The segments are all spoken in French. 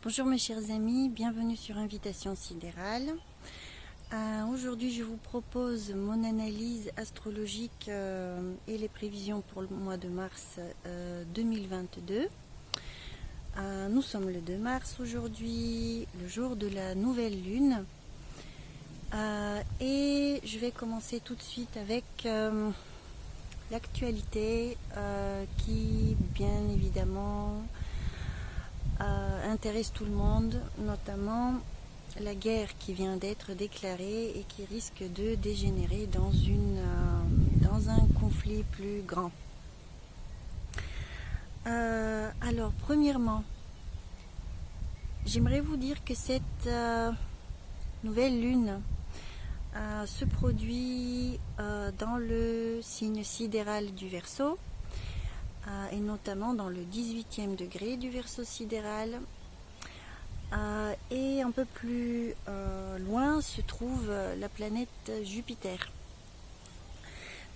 Bonjour mes chers amis, bienvenue sur Invitation Sidérale. Aujourd'hui je vous propose mon analyse astrologique et les prévisions pour le mois de mars 2022. Nous sommes le 2 mars aujourd'hui, le jour de la nouvelle lune. Et je vais commencer tout de suite avec l'actualité qui bien évidemment intéresse tout le monde, notamment la guerre qui vient d'être déclarée et qui risque de dégénérer dans un conflit plus grand. Alors, premièrement, j'aimerais vous dire que cette nouvelle lune se produit dans le signe sidéral du Verseau, et notamment dans le 18e degré du Verseau sidéral. Et un peu plus loin se trouve la planète Jupiter.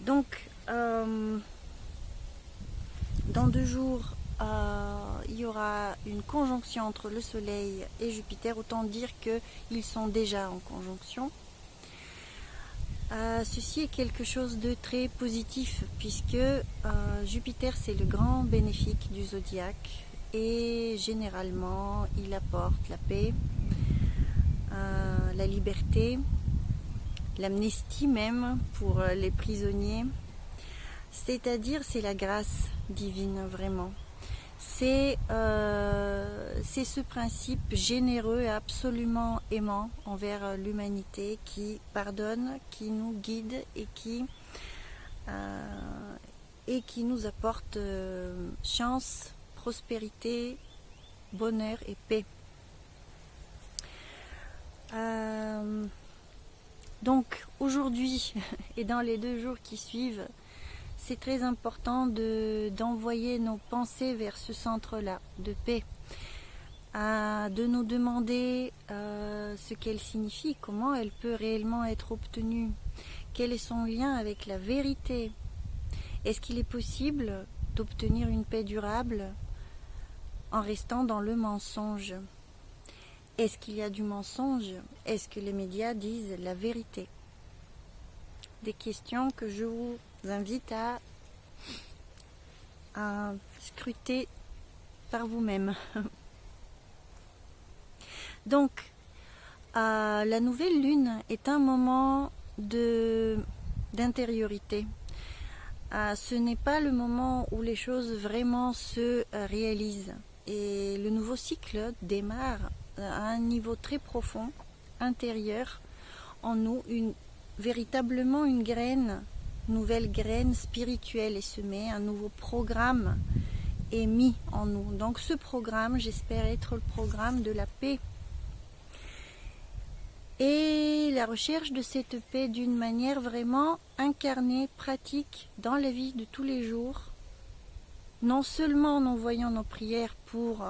Donc, dans 2 jours, il y aura une conjonction entre le Soleil et Jupiter. Autant dire qu'ils sont déjà en conjonction. Ceci est quelque chose de très positif puisque Jupiter c'est le grand bénéfique du zodiaque et généralement il apporte la paix, la liberté, l'amnistie même pour les prisonniers, c'est-à-dire c'est la grâce divine vraiment. C'est ce principe généreux et absolument aimant envers l'humanité qui pardonne, qui nous guide et qui nous apporte chance, prospérité, bonheur et paix. Donc aujourd'hui et dans les 2 jours qui suivent, c'est très important d'envoyer nos pensées vers ce centre-là, de paix, de nous demander ce qu'elle signifie, comment elle peut réellement être obtenue, quel est son lien avec la vérité. Est-ce qu'il est possible d'obtenir une paix durable en restant dans le mensonge? Est-ce qu'il y a du mensonge? Est-ce que les médias disent la vérité? Des questions que je vous invite à scruter par vous-même. Donc, la nouvelle lune est un moment d'intériorité. Ce n'est pas le moment où les choses vraiment se réalisent. Et le nouveau cycle démarre à un niveau très profond, intérieur, en nous, véritablement une nouvelle graine spirituelle est semée, un nouveau programme est mis en nous. Donc ce programme, j'espère être le programme de la paix. Et la recherche de cette paix d'une manière vraiment incarnée, pratique, dans la vie de tous les jours. Non seulement en envoyant nos prières pour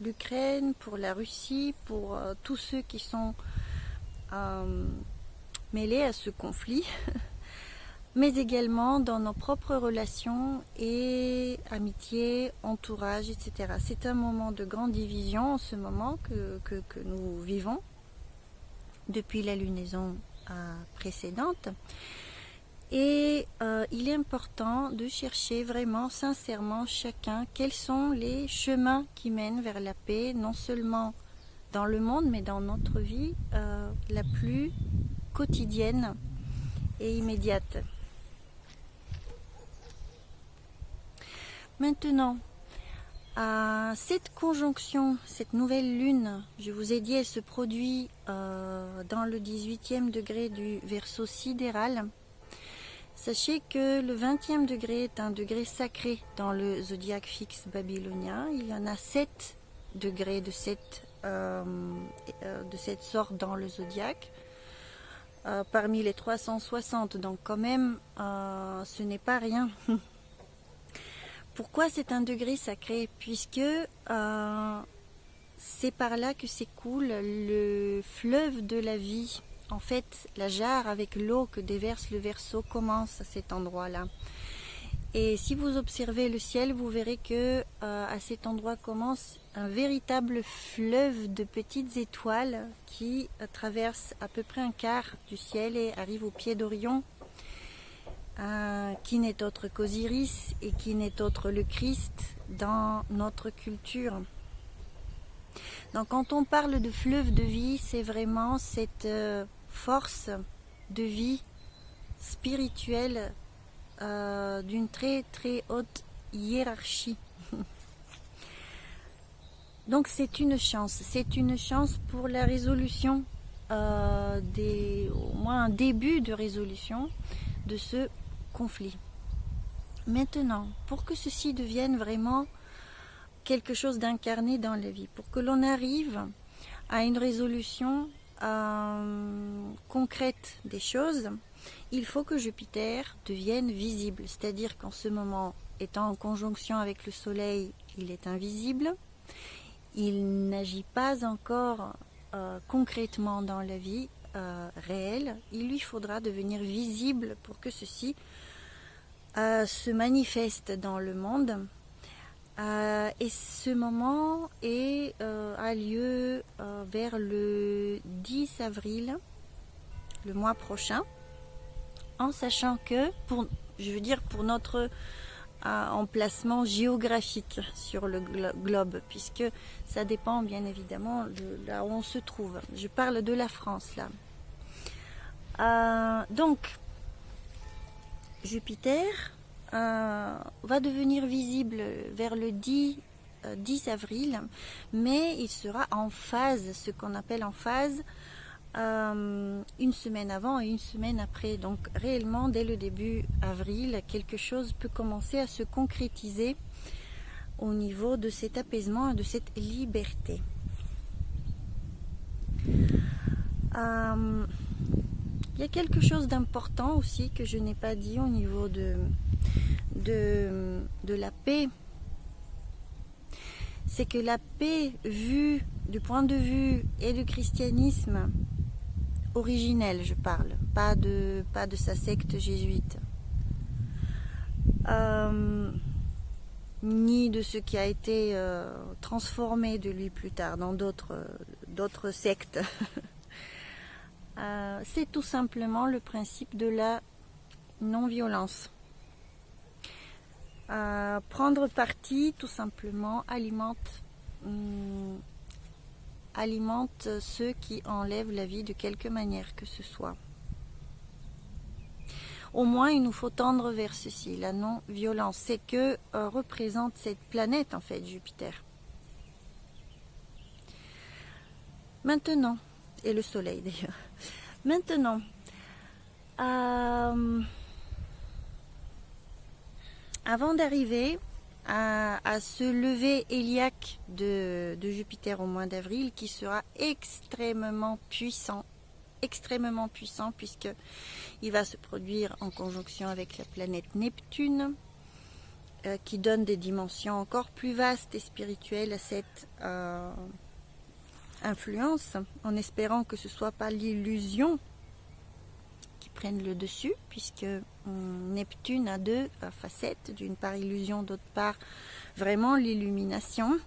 l'Ukraine, pour la Russie, pour tous ceux qui sont mêlés à ce conflit, mais également dans nos propres relations et amitié, entourage, etc. C'est un moment de grande division en ce moment que nous vivons depuis la lunaison précédente. Et il est important de chercher vraiment sincèrement chacun quels sont les chemins qui mènent vers la paix, non seulement dans le monde mais dans notre vie la plus quotidienne et immédiate. Maintenant, cette conjonction, cette nouvelle lune, je vous ai dit, elle se produit dans le 18e degré du Verseau sidéral. Sachez que le 20e degré est un degré sacré dans le zodiaque fixe babylonien. Il y en a 7 degrés de cette sorte dans le zodiaque. Parmi les 360, donc quand même, ce n'est pas rien. Pourquoi c'est un degré sacré? Puisque c'est par là que s'écoule le fleuve de la vie. En fait, la jarre avec l'eau que déverse le Verseau commence à cet endroit-là. Et si vous observez le ciel, vous verrez que à cet endroit commence un véritable fleuve de petites étoiles qui traverse à peu près un quart du ciel et arrive au pied d'Orion, qui n'est autre qu'Osiris et qui n'est autre le Christ dans notre culture. Donc quand on parle de fleuve de vie, c'est vraiment cette force de vie spirituelle d'une très très haute hiérarchie. Donc c'est une chance pour la résolution, au moins un début de résolution de ce conflit. Maintenant, pour que ceci devienne vraiment quelque chose d'incarné dans la vie, pour que l'on arrive à une résolution concrète des choses, il faut que Jupiter devienne visible, c'est-à-dire qu'en ce moment, étant en conjonction avec le Soleil, il est invisible, il n'agit pas encore concrètement dans la vie réelle, il lui faudra devenir visible pour que ceci se manifeste dans le monde. Et ce moment a lieu vers le 10 avril, le mois prochain, en sachant que, pour notre emplacement géographique sur le globe, puisque ça dépend bien évidemment de là où on se trouve. Je parle de la France là. Donc, Jupiter va devenir visible vers le 10 avril, mais il sera en phase, ce qu'on appelle en phase, une semaine avant et une semaine après. Donc réellement, dès le début avril, quelque chose peut commencer à se concrétiser au niveau de cet apaisement et de cette liberté. Il y a quelque chose d'important aussi que je n'ai pas dit au niveau de la paix. C'est que la paix, vue du point de vue et du christianisme originel, je parle, pas de sa secte jésuite, ni de ce qui a été transformé de lui plus tard dans d'autres sectes. C'est tout simplement le principe de la non-violence. Prendre parti, tout simplement, alimente ceux qui enlèvent la vie de quelque manière que ce soit. Au moins, il nous faut tendre vers ceci, la non-violence. C'est que représente cette planète, en fait, Jupiter. Maintenant, et le Soleil d'ailleurs. Maintenant, avant d'arriver à ce lever héliaque de Jupiter au mois d'avril, qui sera extrêmement puissant puisque il va se produire en conjonction avec la planète Neptune, qui donne des dimensions encore plus vastes et spirituelles à cette influence, en espérant que ce ne soit pas l'illusion qui prenne le dessus, puisque Neptune a deux facettes, d'une part illusion, d'autre part vraiment l'illumination.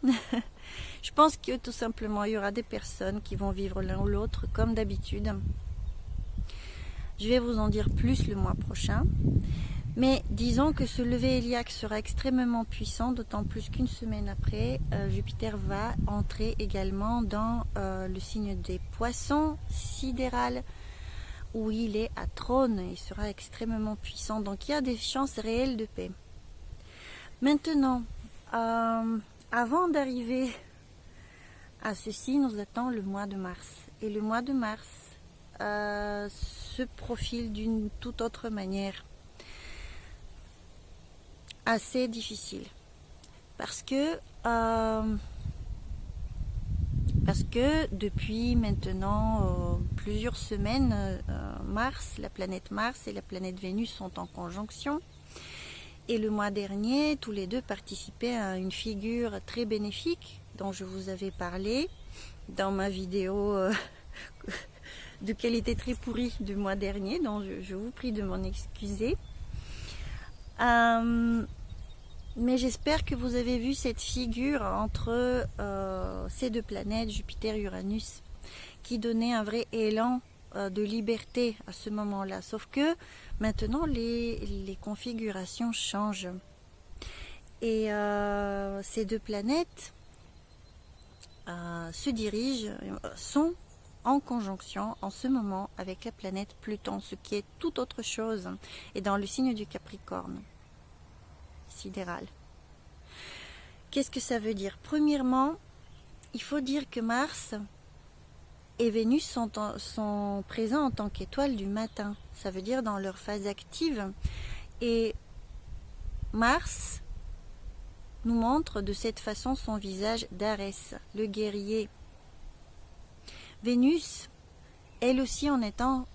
Je pense que tout simplement il y aura des personnes qui vont vivre l'un ou l'autre comme d'habitude. Je vais vous en dire plus le mois prochain. Mais disons que ce lever héliaque sera extrêmement puissant, d'autant plus qu'une semaine après, Jupiter va entrer également dans le signe des Poissons sidéral, où il est à trône et sera extrêmement puissant. Donc il y a des chances réelles de paix. Maintenant, avant d'arriver à ceci, nous attend le mois de mars. Et le mois de mars se profile d'une toute autre manière. Assez difficile parce que depuis maintenant plusieurs semaines, la planète Mars et la planète Vénus sont en conjonction, et le mois dernier tous les deux participaient à une figure très bénéfique dont je vous avais parlé dans ma vidéo de qualité très pourrie du mois dernier, dont je vous prie de m'en excuser. Mais j'espère que vous avez vu cette figure entre ces deux planètes, Jupiter et Uranus, qui donnait un vrai élan de liberté à ce moment-là. Sauf que maintenant, les configurations changent. Et ces deux planètes se dirigent, sont en conjonction en ce moment avec la planète Pluton, ce qui est tout autre chose, et dans le signe du Capricorne sidéral. Qu'est-ce que ça veut dire? Premièrement, il faut dire que Mars et Vénus sont présents en tant qu'étoiles du matin. Ça veut dire dans leur phase active. Et Mars nous montre de cette façon son visage d'Arès, le guerrier. Vénus, elle aussi en étant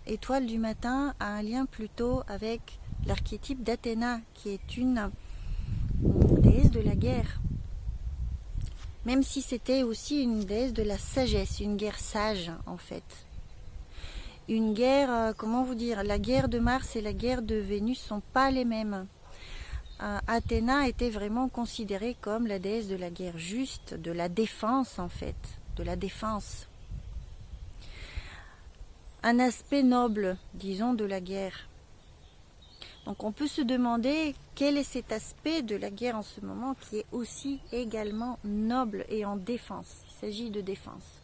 étoile du matin, a un lien plutôt avec l'archétype d'Athéna, qui est une déesse de la guerre. Même si c'était aussi une déesse de la sagesse, une guerre sage en fait. Une guerre, comment vous dire, la guerre de Mars et la guerre de Vénus ne sont pas les mêmes. Athéna était vraiment considérée comme la déesse de la guerre juste, de la défense en fait, de la défense. Un aspect noble, disons, de la guerre. Donc on peut se demander quel est cet aspect de la guerre en ce moment qui est aussi également noble et en défense. Il s'agit de défense.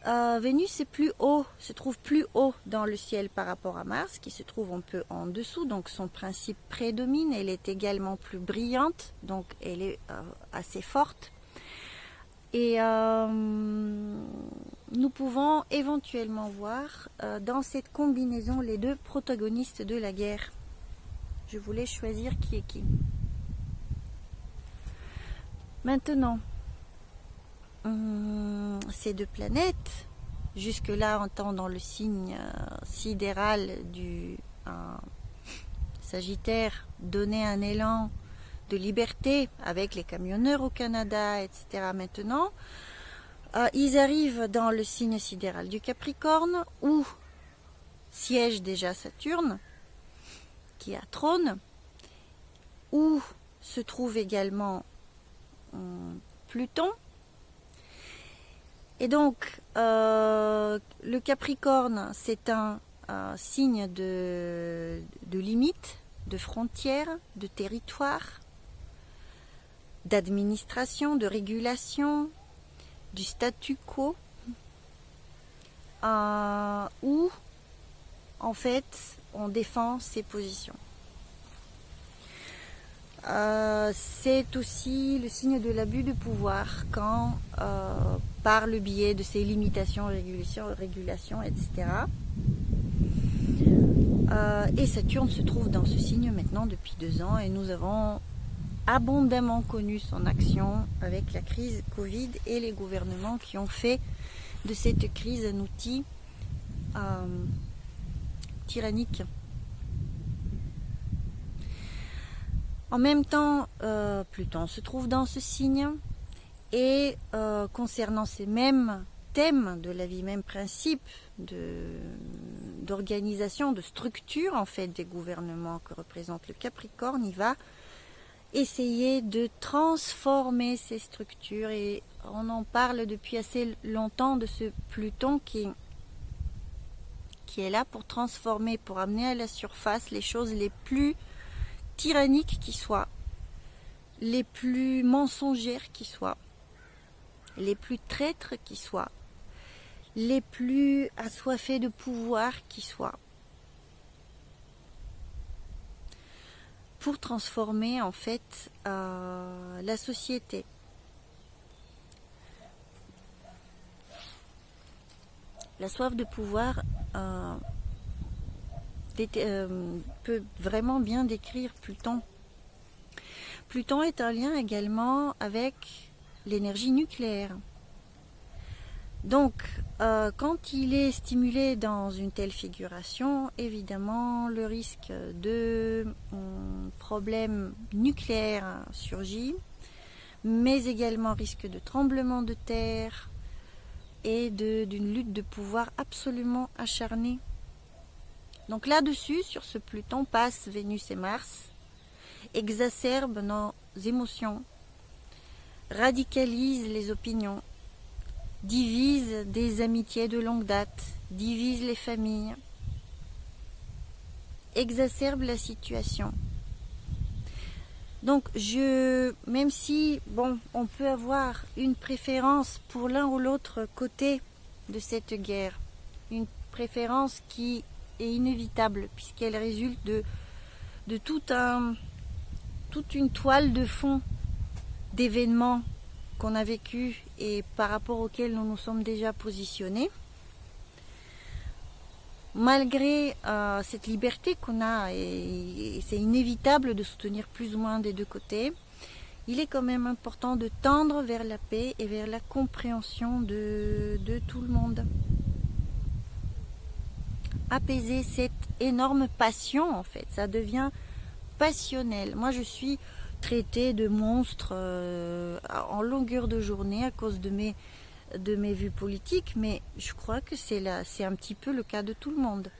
Vénus est plus haut, se trouve plus haut dans le ciel par rapport à Mars, qui se trouve un peu en dessous, donc son principe prédomine. Elle est également plus brillante, donc elle est assez forte. Et nous pouvons éventuellement voir dans cette combinaison les deux protagonistes de la guerre. Je voulais choisir qui est qui. Maintenant, ces deux planètes, jusque-là en temps dans le signe sidéral du Sagittaire, donnaient un élan de liberté avec les camionneurs au Canada, etc. Maintenant, ils arrivent dans le signe sidéral du Capricorne où siège déjà Saturne, qui est à trône, où se trouve également Pluton. Et donc, le Capricorne, c'est un signe de limite, de frontière, de territoire, d'administration, de régulation, du statu quo, où en fait on défend ses positions. C'est aussi le signe de l'abus de pouvoir quand par le biais de ses limitations, régulations, etc. Et Saturne se trouve dans ce signe maintenant depuis 2 ans et nous avons abondamment connu son action avec la crise Covid et les gouvernements qui ont fait de cette crise un outil tyrannique. En même temps, Pluton se trouve dans ce signe et concernant ces mêmes thèmes de la vie, même principe d'organisation, de structure en fait des gouvernements que représente le Capricorne, il va essayer de transformer ces structures et on en parle depuis assez longtemps de ce Pluton qui est là pour transformer, pour amener à la surface les choses les plus tyranniques qui soient, les plus mensongères qui soient, les plus traîtres qui soient, les plus assoiffés de pouvoir qui soient, pour transformer en fait la société. La soif de pouvoir peut vraiment bien décrire Pluton. Pluton est un lien également avec l'énergie nucléaire. Donc, quand il est stimulé dans une telle figuration, évidemment, le risque de problèmes nucléaires surgit, mais également risque de tremblement de terre et d'une lutte de pouvoir absolument acharnée. Donc là-dessus, sur ce Pluton, passent Vénus et Mars, exacerbent nos émotions, radicalisent les opinions, divisent des amitiés de longue date, divisent les familles, exacerbent la situation. Donc, même si, bon, on peut avoir une préférence pour l'un ou l'autre côté de cette guerre, une préférence qui est inévitable, puisqu'elle résulte de toute une toile de fond d'événements qu'on a vécu et par rapport auxquels nous nous sommes déjà positionnés. Malgré cette liberté qu'on a, et c'est inévitable de soutenir plus ou moins des deux côtés, il est quand même important de tendre vers la paix et vers la compréhension de tout le monde. Apaiser cette énorme passion, en fait, ça devient passionnel. Moi, je suis traitée de monstre en longueur de journée à cause de mes vues politiques, mais je crois que c'est un petit peu le cas de tout le monde.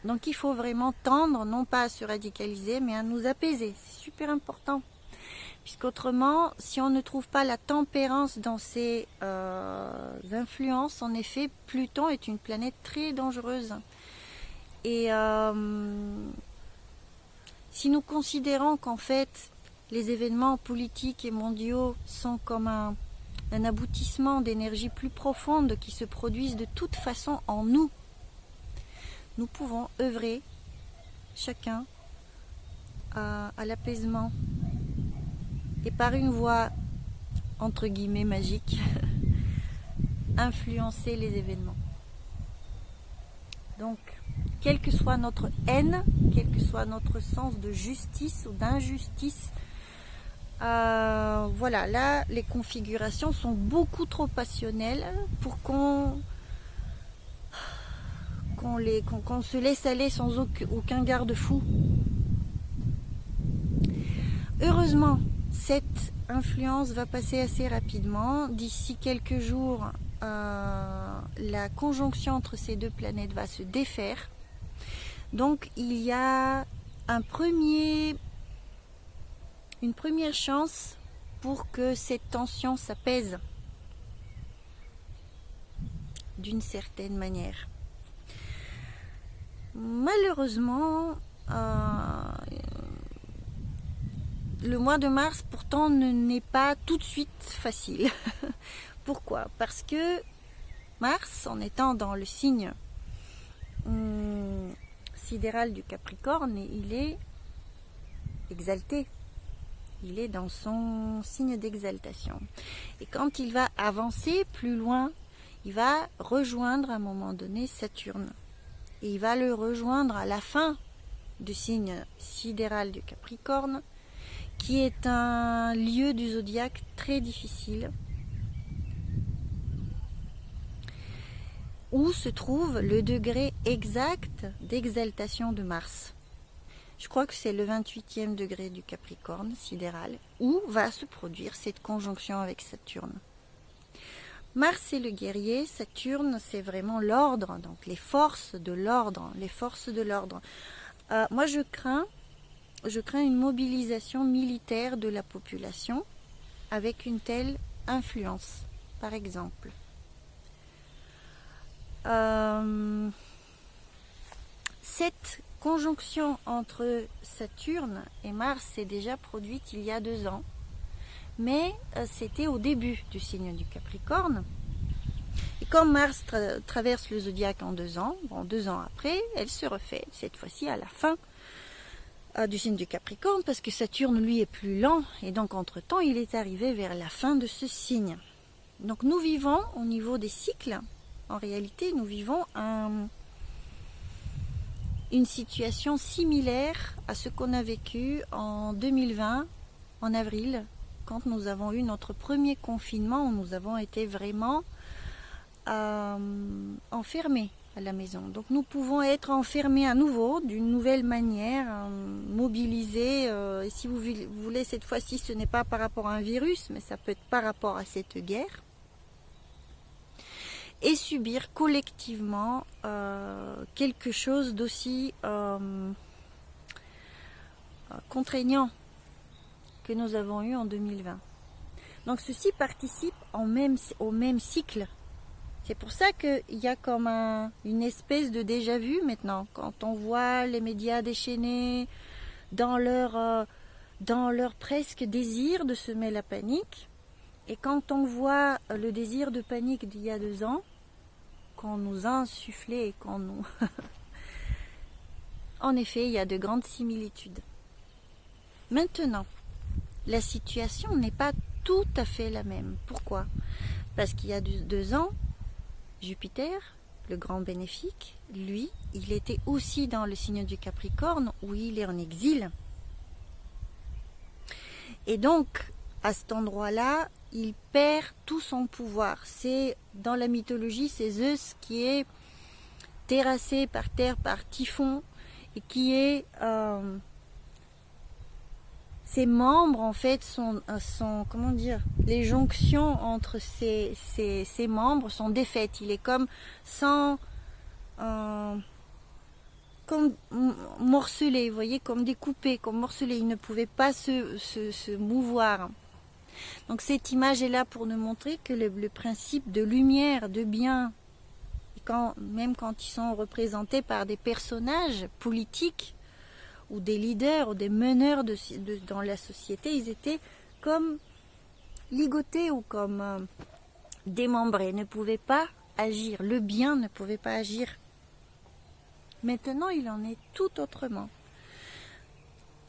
Donc il faut vraiment tendre, non pas à se radicaliser, mais à nous apaiser. C'est super important. Puisqu'autrement, si on ne trouve pas la tempérance dans ces influences, en effet, Pluton est une planète très dangereuse. Et si nous considérons qu'en fait, les événements politiques et mondiaux sont comme un aboutissement d'énergies plus profondes qui se produisent de toute façon en nous, nous pouvons œuvrer chacun à l'apaisement et par une voie entre guillemets magique influencer les événements. Donc, quelle que soit notre haine, quel que soit notre sens de justice ou d'injustice, voilà, là, les configurations sont beaucoup trop passionnelles pour qu'on se laisse aller sans aucun garde-fou. Heureusement, cette influence va passer assez rapidement. D'ici quelques jours, la conjonction entre ces deux planètes va se défaire. Donc, il y a une première chance pour que cette tension s'apaise d'une certaine manière. Malheureusement, le mois de mars pourtant n'est pas tout de suite facile. Pourquoi? Parce que Mars, en étant dans le signe sidéral du Capricorne, il est exalté. Il est dans son signe d'exaltation. Et quand il va avancer plus loin, il va rejoindre à un moment donné Saturne. Et il va le rejoindre à la fin du signe sidéral du Capricorne, qui est un lieu du zodiaque très difficile, où se trouve le degré exact d'exaltation de Mars. Je crois que c'est le 28e degré du Capricorne sidéral, où va se produire cette conjonction avec Saturne. Mars, c'est le guerrier, Saturne, c'est vraiment l'ordre, donc les forces de l'ordre, moi, je crains une mobilisation militaire de la population avec une telle influence, par exemple. Cette conjonction entre Saturne et Mars s'est déjà produite il y a 2 ans, mais c'était au début du signe du Capricorne. Et comme Mars traverse le zodiaque en 2 ans, 2 ans après, elle se refait, cette fois-ci à la fin du signe du Capricorne, parce que Saturne, lui, est plus lent, et donc entre-temps, il est arrivé vers la fin de ce signe. Donc nous vivons, au niveau des cycles, en réalité, nous vivons une situation similaire à ce qu'on a vécu en 2020, en avril, quand nous avons eu notre premier confinement, où nous avons été vraiment enfermés à la maison. Donc nous pouvons être enfermés à nouveau, d'une nouvelle manière, mobilisés. Et si vous voulez, cette fois-ci, ce n'est pas par rapport à un virus, mais ça peut être par rapport à cette guerre. et subir collectivement quelque chose d'aussi contraignant que nous avons eu en 2020. Donc ceci participe au même cycle. C'est pour ça qu'il y a comme une espèce de déjà-vu maintenant. Quand on voit les médias déchaînés dans leur presque désir de semer la panique, et quand on voit le désir de panique d'il y a 2 ans, qu'on nous a insufflé et qu'on nous... En effet, il y a de grandes similitudes. Maintenant, la situation n'est pas tout à fait la même. Pourquoi? Parce qu'il y a 2 ans, Jupiter, le grand bénéfique, lui, il était aussi dans le signe du Capricorne où il est en exil. Et donc, à cet endroit-là, il perd tout son pouvoir. C'est dans la mythologie, c'est Zeus qui est terrassé par terre par Typhon et qui est... ses membres en fait sont comment dire, les jonctions entre ses membres sont défaites. Il est comme sans comme morcelé, vous voyez, comme découpé, comme morcelé. Il ne pouvait pas se mouvoir. Donc cette image est là pour nous montrer que le principe de lumière, de bien, même quand ils sont représentés par des personnages politiques ou des leaders ou des meneurs dans la société, ils étaient comme ligotés ou comme démembrés, ne pouvaient pas agir. Le bien ne pouvait pas agir. Maintenant, il en est tout autrement.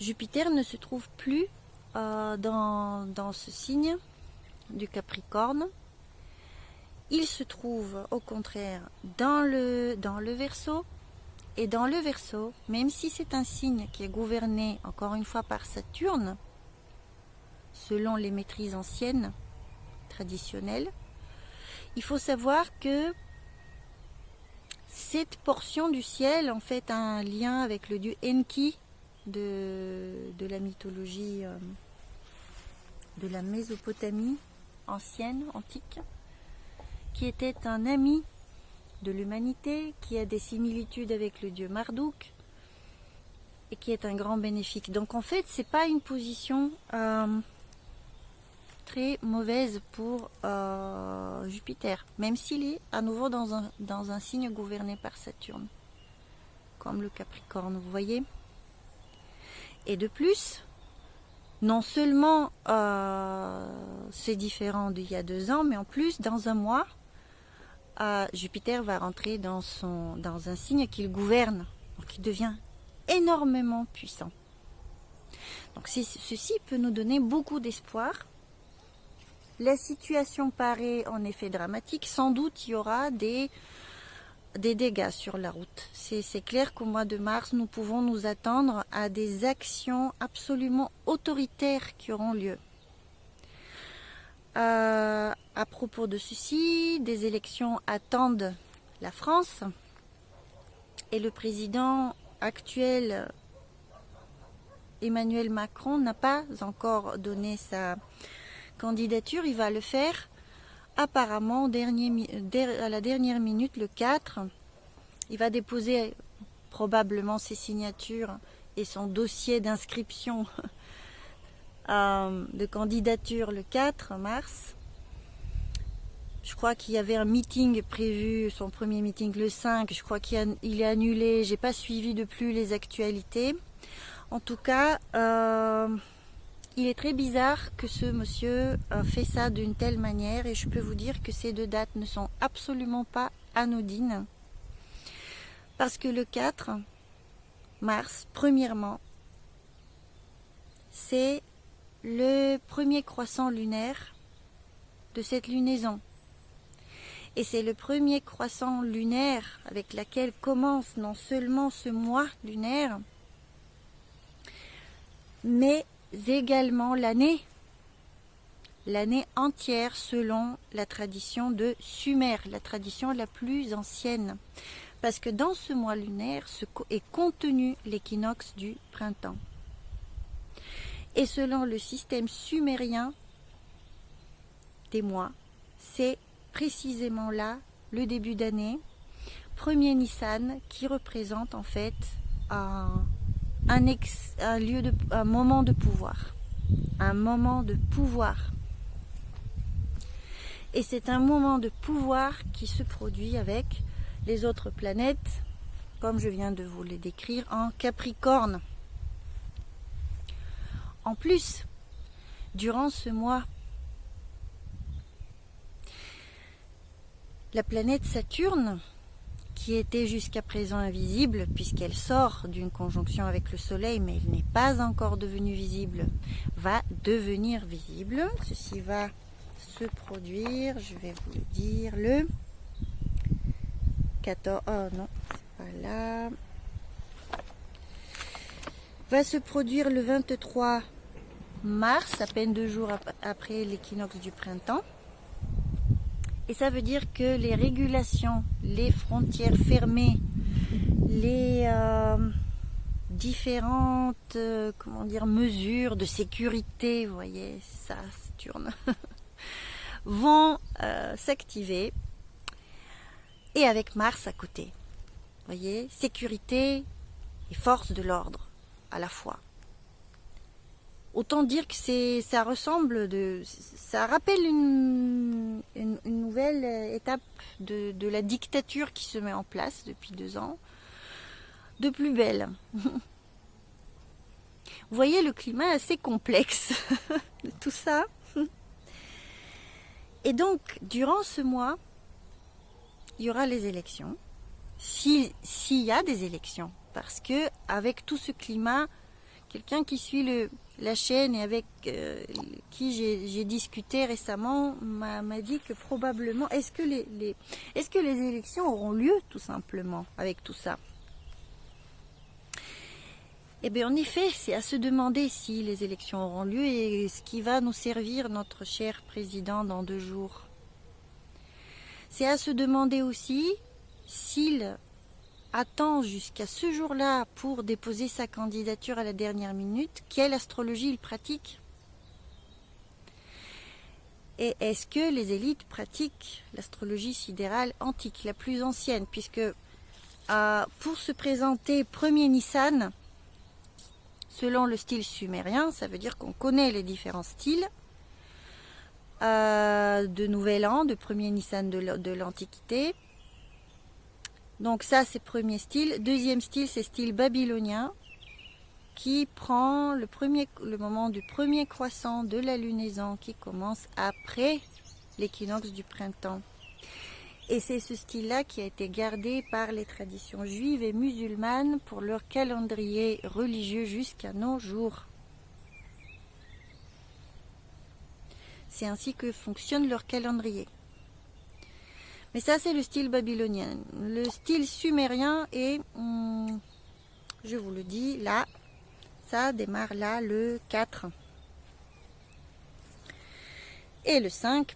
Jupiter ne se trouve plus dans ce signe du Capricorne. Il se trouve au contraire dans le Verseau. Et dans le Verseau, même si c'est un signe qui est gouverné encore une fois par Saturne, selon les maîtrises anciennes, traditionnelles, il faut savoir que cette portion du ciel en fait a un lien avec le dieu Enki de la mythologie de la Mésopotamie ancienne, antique, qui était un ami de l'humanité, qui a des similitudes avec le dieu Marduk et qui est un grand bénéfique. Donc en fait, c'est pas une position très mauvaise pour Jupiter, même s'il est à nouveau dans un signe gouverné par Saturne, comme le Capricorne, vous voyez. Et de plus, non seulement c'est différent d'il y a 2 ans, mais en plus, dans un mois, Jupiter va rentrer dans un signe qu'il gouverne, donc il devient énormément puissant. Donc ceci peut nous donner beaucoup d'espoir. La situation paraît en effet dramatique, sans doute il y aura des dégâts sur la route. C'est clair qu'au mois de mars, nous pouvons nous attendre à des actions absolument autoritaires qui auront lieu. À propos de ceci, des élections attendent la France et le président actuel Emmanuel Macron n'a pas encore donné sa candidature. Il va le faire apparemment à la dernière minute, le 4. Il va déposer probablement ses signatures et son dossier d'inscription de candidature le 4 mars. Je crois qu'il y avait un meeting prévu, son premier meeting le 5. Je crois qu'il est annulé. J'ai pas suivi de plus les actualités. En tout cas, il est très bizarre que ce monsieur fait ça d'une telle manière, et je peux vous dire que ces 2 dates ne sont absolument pas anodines. Parce que le 4 mars, premièrement, c'est le premier croissant lunaire de cette lunaison. Et c'est le premier croissant lunaire avec lequel commence non seulement ce mois lunaire, mais également l'année entière selon la tradition de Sumer, la tradition la plus ancienne. Parce que dans ce mois lunaire est contenu l'équinoxe du printemps. Et selon le système sumérien des mois, c'est précisément là le début d'année, premier Nissan, qui représente en fait un moment de pouvoir. Un moment de pouvoir. Et c'est un moment de pouvoir qui se produit avec les autres planètes, comme je viens de vous les décrire, en Capricorne. En plus, durant ce mois, la planète Saturne, qui était jusqu'à présent invisible, puisqu'elle sort d'une conjonction avec le Soleil, mais elle n'est pas encore devenue visible, va devenir visible. Ceci va se produire, je vais vous le dire, le 14... Oh non, c'est pas là. Va se produire le 23 mars, à peine 2 jours après l'équinoxe du printemps. Et ça veut dire que les régulations, les frontières fermées, les différentes mesures de sécurité, vous voyez, ça, Saturne, vont s'activer. Et avec Mars à côté. Vous voyez, sécurité et force de l'ordre à la fois. Autant dire que ça rappelle une nouvelle étape de la dictature qui se met en place depuis 2 ans, de plus belle. Vous voyez, le climat est assez complexe de tout ça. Et donc, durant ce mois, il y aura les élections, s'il y a des élections, parce que avec tout ce climat, quelqu'un qui suit la chaîne et avec qui j'ai discuté récemment m'a dit que probablement, est-ce que les élections auront lieu tout simplement avec tout ça? Eh bien en effet, c'est à se demander si les élections auront lieu et ce qui va nous servir notre cher président dans 2 jours. C'est à se demander aussi s'il attend jusqu'à ce jour-là pour déposer sa candidature à la dernière minute, quelle astrologie il pratique. Et est-ce que les élites pratiquent l'astrologie sidérale antique, la plus ancienne, puisque pour se présenter premier Nissan, selon le style sumérien, ça veut dire qu'on connaît les différents styles, de Nouvel An, de premier Nissan de l'Antiquité. Donc ça, c'est premier style. Deuxième style, c'est style babylonien, qui prend le moment du premier croissant de la lunaison qui commence après l'équinoxe du printemps. Et c'est ce style-là qui a été gardé par les traditions juives et musulmanes pour leur calendrier religieux jusqu'à nos jours. C'est ainsi que fonctionne leur calendrier. Mais ça, c'est le style babylonien. Le style sumérien est, je vous le dis, là, ça démarre là le 4. Et le 5,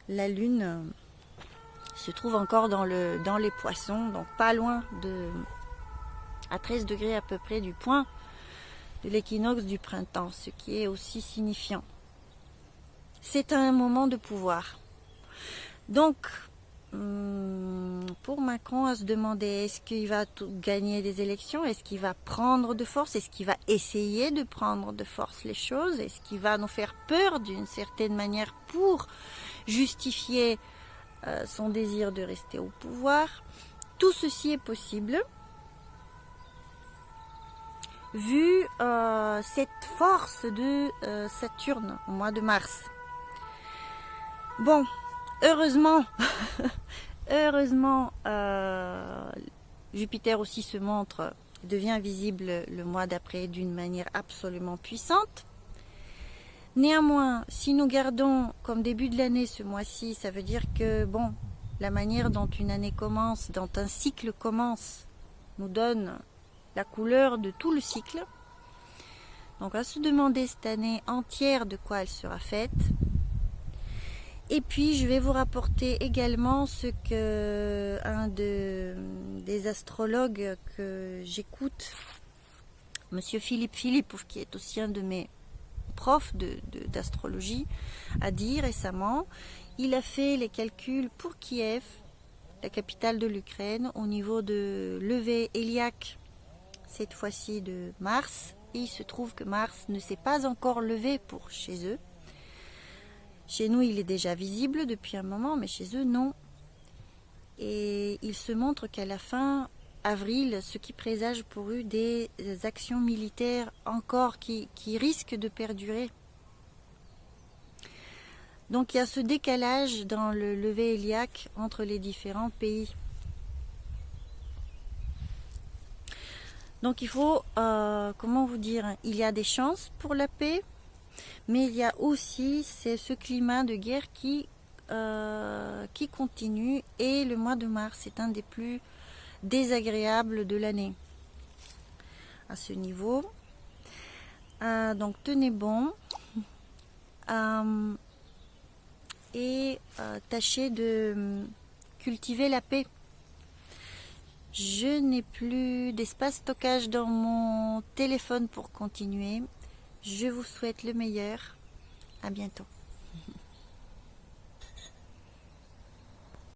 la lune se trouve encore dans les poissons, donc pas loin à 13 degrés à peu près du point de l'équinoxe du printemps, ce qui est aussi signifiant. C'est un moment de pouvoir. Donc, pour Macron, à se demander, est-ce qu'il va gagner des élections? Est-ce qu'il va prendre de force? Est-ce qu'il va essayer de prendre de force les choses? Est-ce qu'il va nous faire peur d'une certaine manière pour justifier son désir de rester au pouvoir? Tout ceci est possible. Vu cette force de Saturne au mois de mars. Bon, heureusement, Jupiter aussi devient visible le mois d'après d'une manière absolument puissante. Néanmoins, si nous gardons comme début de l'année ce mois-ci, ça veut dire que la manière dont une année commence, dont un cycle commence, nous donne la couleur de tout le cycle. Donc à se demander cette année entière de quoi elle sera faite. Et puis je vais vous rapporter également ce que un des astrologues que j'écoute, Monsieur Philippe Philippov, qui est aussi un de mes prof d'astrologie a dit récemment. Il a fait les calculs pour Kiev, la capitale de l'Ukraine, au niveau de levée héliaque, cette fois-ci de Mars. Et il se trouve que Mars ne s'est pas encore levé pour chez eux. Chez nous, il est déjà visible depuis un moment, mais chez eux, non. Et il se montre qu'à la fin avril, ce qui présage pour eux des actions militaires encore qui risquent de perdurer. Donc il y a ce décalage dans le lever héliaque entre les différents pays. Donc il faut, comment vous dire, il y a des chances pour la paix, mais il y a aussi ce climat de guerre qui continue, et le mois de mars est un des plus désagréables de l'année à ce niveau. Donc tenez bon et tâchez de cultiver la paix. Je n'ai plus d'espace stockage dans mon téléphone pour continuer. Je vous souhaite le meilleur. À bientôt.